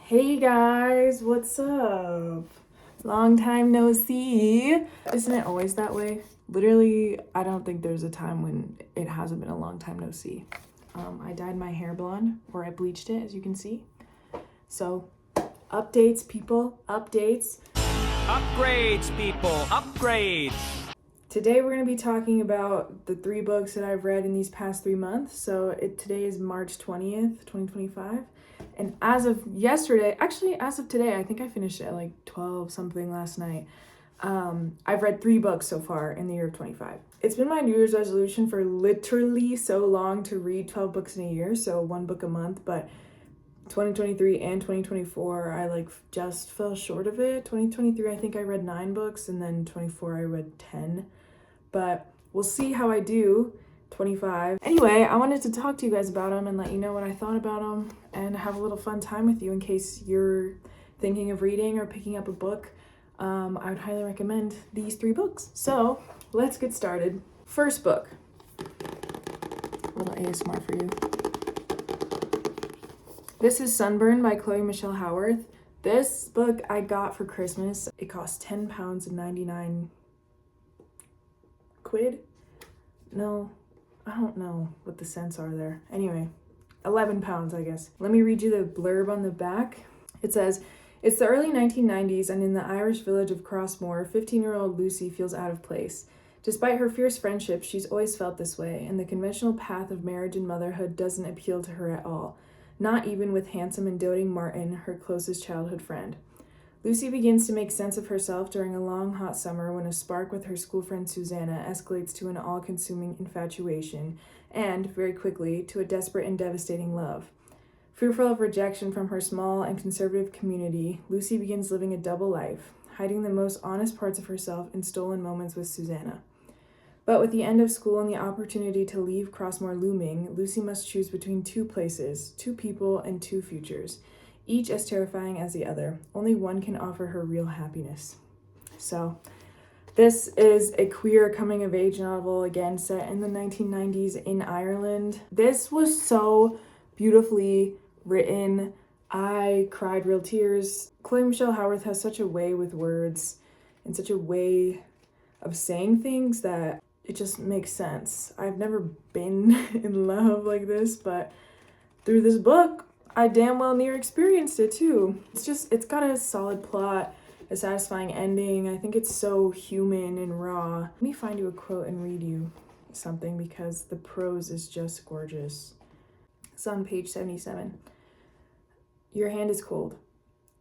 Hey guys, what's up? Long time no see. Isn't it always that way? Literally, I don't think there's a time when it hasn't been a long time no see. I dyed my hair blonde, or I bleached it, as you can see. So, updates, people, updates. Upgrades, people, upgrades. Today we're going to be talking about the 3 books that I've read in these past 3 months. Today is March 20th, 2025. And as of yesterday, actually as of today, I think I finished at like 12 something last night. I've read 3 books so far in the year of 25. It's been my New Year's resolution for literally so long to read 12 books in a year, so 1 book a month, but 2023 and 2024, I just fell short of it. 2023, I think I read 9 books, and then 24, I read 10. But we'll see how I do. 25. Anyway, I wanted to talk to you guys about them and let you know what I thought about them and have a little fun time with you in case you're thinking of reading or picking up a book. I would highly recommend these 3 books. So let's get started. First book. A little ASMR for you. This is Sunburn by Chloe Michelle Howarth. This book I got for Christmas. It cost £10 and 99 quid. No, I don't know what the cents are there. Anyway, £11, I guess. Let me read you the blurb on the back. It says, "It's the early 1990s, and in the Irish village of Crossmore, 15-year-old Lucy feels out of place. Despite her fierce friendship, she's always felt this way, and the conventional path of marriage and motherhood doesn't appeal to her at all. Not even with handsome and doting Martin, her closest childhood friend. Lucy begins to make sense of herself during a long, hot summer when a spark with her school friend Susanna escalates to an all-consuming infatuation and, very quickly, to a desperate and devastating love. Fearful of rejection from her small and conservative community, Lucy begins living a double life, hiding the most honest parts of herself in stolen moments with Susanna. But with the end of school and the opportunity to leave Crossmore looming, Lucy must choose between 2 places, 2 people, and 2 futures, each as terrifying as the other. Only one can offer her real happiness." So, this is a queer coming-of-age novel, again, set in the 1990s in Ireland. This was so beautifully written. I cried real tears. Chloe Michelle Howarth has such a way with words and such a way of saying things that it just makes sense. I've never been in love like this, but through this book, I damn well near experienced it too. It's got a solid plot, a satisfying ending. I think it's so human and raw. Let me find you a quote and read you something because the prose is just gorgeous. It's on page 77. "Your hand is cold.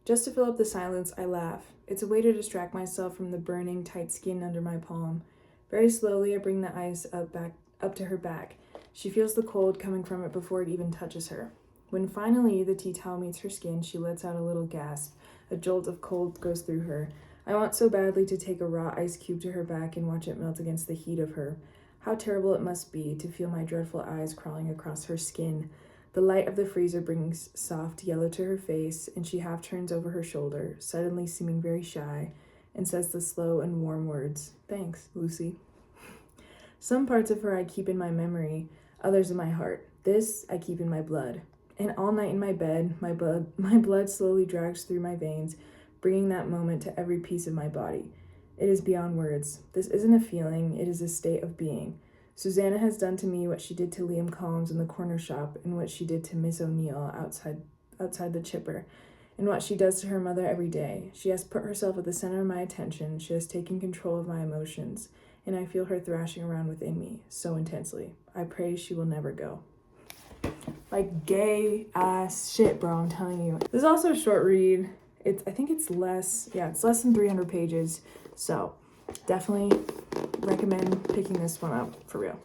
Just to fill up the silence, I laugh. It's a way to distract myself from the burning, tight skin under my palm. Very slowly, I bring the ice up to her back. She feels the cold coming from it before it even touches her. When finally the tea towel meets her skin, she lets out a little gasp. A jolt of cold goes through her. I want so badly to take a raw ice cube to her back and watch it melt against the heat of her. How terrible it must be to feel my dreadful eyes crawling across her skin. The light of the freezer brings soft yellow to her face, and she half turns over her shoulder, suddenly seeming very shy, and says the slow and warm words, 'Thanks, Lucy.' Some parts of her I keep in my memory, others in my heart. This I keep in my blood. And all night in my bed, my blood slowly drags through my veins, bringing that moment to every piece of my body. It is beyond words. This isn't a feeling, it is a state of being. Susanna has done to me what she did to Liam Collins in the corner shop, and what she did to Miss O'Neill outside the chipper, and what she does to her mother every day. She has put herself at the center of my attention, she has taken control of my emotions, and I feel her thrashing around within me so intensely. I pray she will never go." Like gay ass shit, bro, I'm telling you. This is also a short read. I think it's less than 300 pages. So definitely recommend picking this one up for real.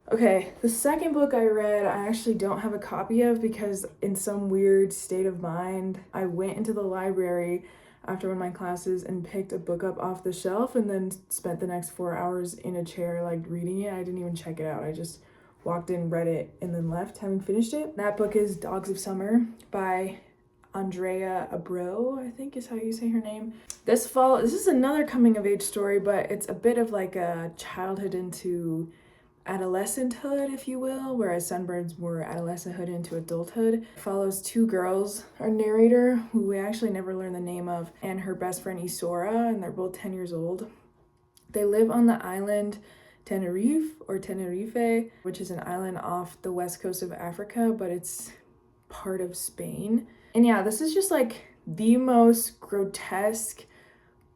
Okay, the second book I read, I actually don't have a copy of because in some weird state of mind, I went into the library after one of my classes and picked a book up off the shelf and then spent the next 4 hours in a chair reading it. I didn't even check it out. I just walked in, read it, and then left, having finished it. That book is Dogs of Summer by Andrea Abreu, I think is how you say her name. This is another coming-of-age story, but it's a bit of a childhood into adolescenthood, if you will, whereas Sunburn's more adolescenthood into adulthood. It follows two girls, our narrator, who we actually never learn the name of, and her best friend Isora, and they're both 10 years old. They live on the island Tenerife, which is an island off the west coast of Africa, but it's part of Spain. And yeah, this is just like the most grotesque,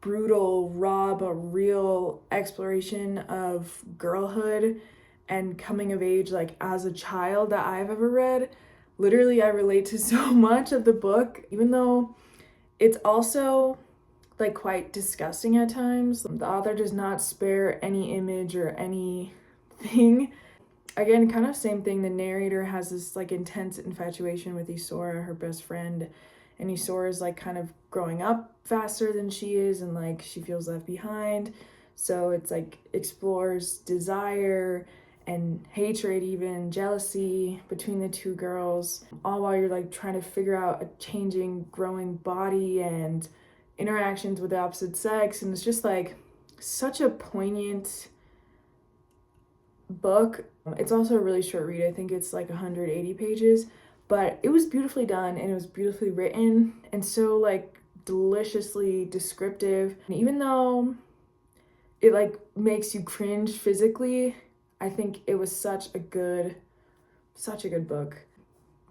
brutal, raw, but real exploration of girlhood and coming of age, like as a child, that I've ever read. Literally, I relate to so much of the book, even though it's also like quite disgusting at times. The author does not spare any image or anything. Again, kind of same thing. The narrator has this like intense infatuation with Isora, her best friend, and Isora is like kind of growing up faster than she is, and like she feels left behind. So it's like explores desire and hatred, even jealousy between the two girls, all while you're like trying to figure out a changing, growing body and interactions with the opposite sex. And it's just like such a poignant book. It's also a really short read. I think it's like 180 pages, but it was beautifully done and it was beautifully written and so like deliciously descriptive. And even though it like makes you cringe physically, I think it was such a good book.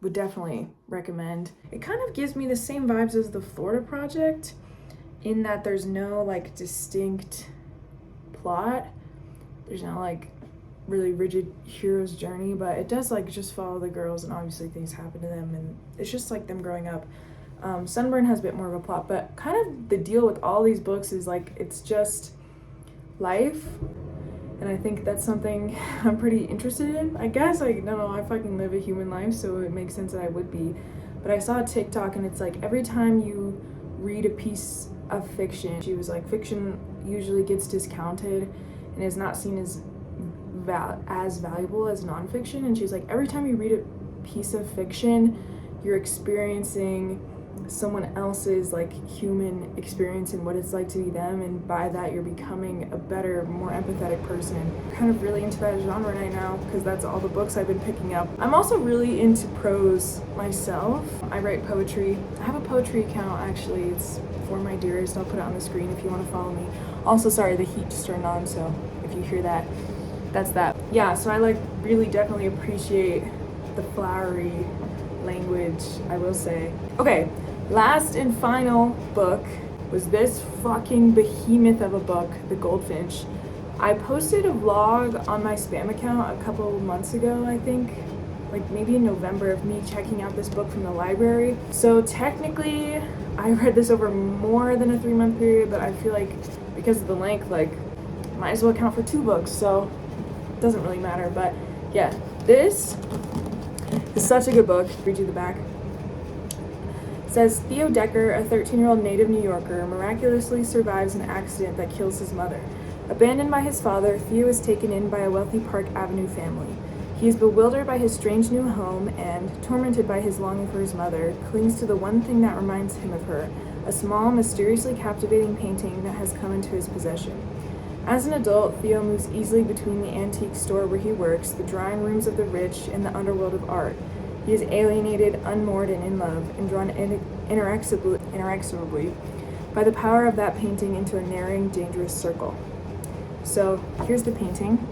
Would definitely recommend. It kind of gives me the same vibes as the Florida Project in that there's no like distinct plot. There's no like really rigid hero's journey, but it does like just follow the girls, and obviously things happen to them and it's just like them growing up. Sunburn has a bit more of a plot, but kind of the deal with all these books is like it's just life, and I think that's something I'm pretty interested in. I guess I don't know, I fucking live a human life, so it makes sense that I would be. But I saw a TikTok and it's like every time you read a piece of fiction, she was like, fiction usually gets discounted and is not seen as valuable as nonfiction. And she's like, every time you read a piece of fiction, you're experiencing someone else's like human experience and what it's like to be them, and by that you're becoming a better, more empathetic person. I'm kind of really into that genre right now because that's all the books I've been picking up. I'm also really into prose myself. I write poetry. I have a poetry account actually. It's For My Dearest. I'll put it on the screen if you want to follow me. Also, sorry, the heat just turned on, so if you hear that, that's that. Yeah, so I like really definitely appreciate the flowery language, I will say. Okay, last and final book was this fucking behemoth of a book, The Goldfinch. I posted a vlog on my spam account a couple months ago, I think, like maybe in November, of me checking out this book from the library. So technically, I read this over more than a 3-month period, but I feel like because of the length, like, might as well count for 2 books, so it doesn't really matter. But yeah, this is such a good book. Read you the back. It says, Theo Decker, a 13-year-old native New Yorker, miraculously survives an accident that kills his mother. Abandoned by his father, Theo is taken in by a wealthy Park Avenue family. He is bewildered by his strange new home and, tormented by his longing for his mother, clings to the one thing that reminds him of her, a small, mysteriously captivating painting that has come into his possession. As an adult, Theo moves easily between the antique store where he works, the drawing rooms of the rich, and the underworld of art. He is alienated, unmoored, and in love, and drawn inexorably by the power of that painting into a narrowing, dangerous circle. So here's the painting.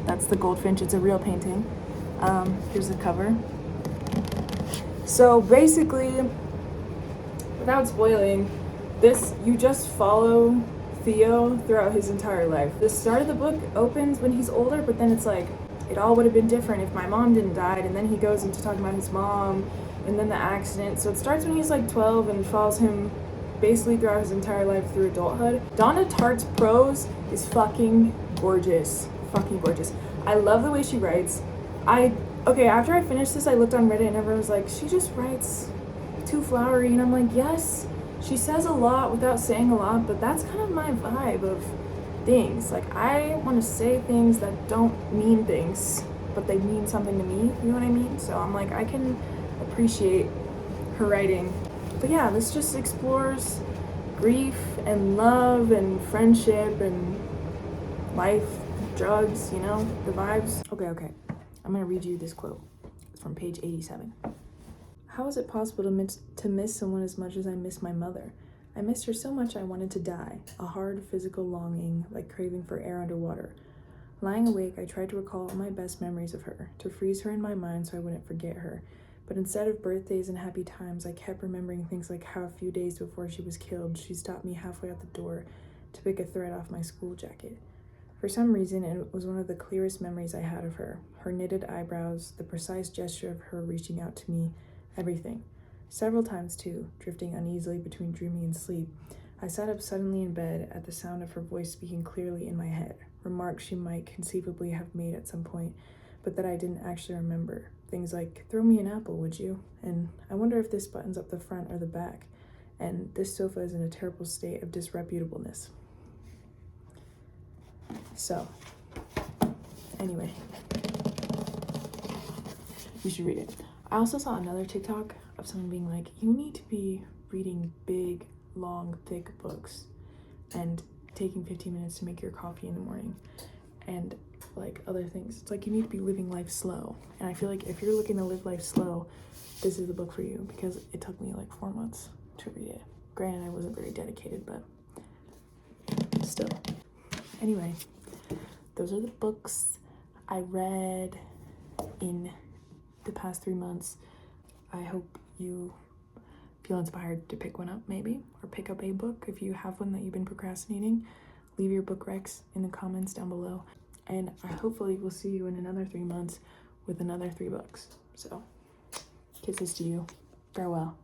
That's the Goldfinch. It's a real painting. Here's the cover. So basically, without spoiling, this, you just follow Theo throughout his entire life. The start of the book opens when he's older, but then it's like, it all would have been different if my mom didn't die, and then he goes into talking about his mom, and then the accident. So it starts when he's like 12 and follows him basically throughout his entire life through adulthood. Donna Tartt's prose is fucking gorgeous. Fucking gorgeous. I love the way she writes. After I finished this, I looked on Reddit and everyone was like, she just writes too flowery, and I'm like, yes, she says a lot without saying a lot, but that's kind of my vibe of things. Like, I want to say things that don't mean things, but they mean something to me, you know what I mean? So I'm like, I can appreciate her writing. But yeah, this just explores grief and love and friendship and life drugs, you know, the vibes. Okay. I'm gonna read you this quote. It's from page 87. How is it possible to miss someone as much as I miss my mother? I missed her so much I wanted to die, a hard physical longing, like craving for air underwater. Lying awake, I tried to recall all my best memories of her, to freeze her in my mind so I wouldn't forget her. But instead of birthdays and happy times, I kept remembering things like how a few days before she was killed, she stopped me halfway out the door to pick a thread off my school jacket. For some reason, it was one of the clearest memories I had of her. Her knitted eyebrows, the precise gesture of her reaching out to me, everything. Several times, too, drifting uneasily between dreaming and sleep, I sat up suddenly in bed at the sound of her voice speaking clearly in my head, remarks she might conceivably have made at some point, but that I didn't actually remember. Things like, throw me an apple, would you? And I wonder if this buttons up the front or the back. And this sofa is in a terrible state of disreputableness. So, anyway, you should read it. I also saw another TikTok of someone being like, you need to be reading big, long, thick books and taking 15 minutes to make your coffee in the morning and like other things. It's like you need to be living life slow. And I feel like if you're looking to live life slow, this is the book for you, because it took me like 4 months to read it. Granted, I wasn't very dedicated, but still. Anyway, those are the books I read in the past 3 months. I hope you feel inspired to pick one up, maybe, or pick up a book if you have one that you've been procrastinating. Leave your book recs in the comments down below, and I hopefully will see you in another 3 months with another 3 books. So, kisses to you. Farewell.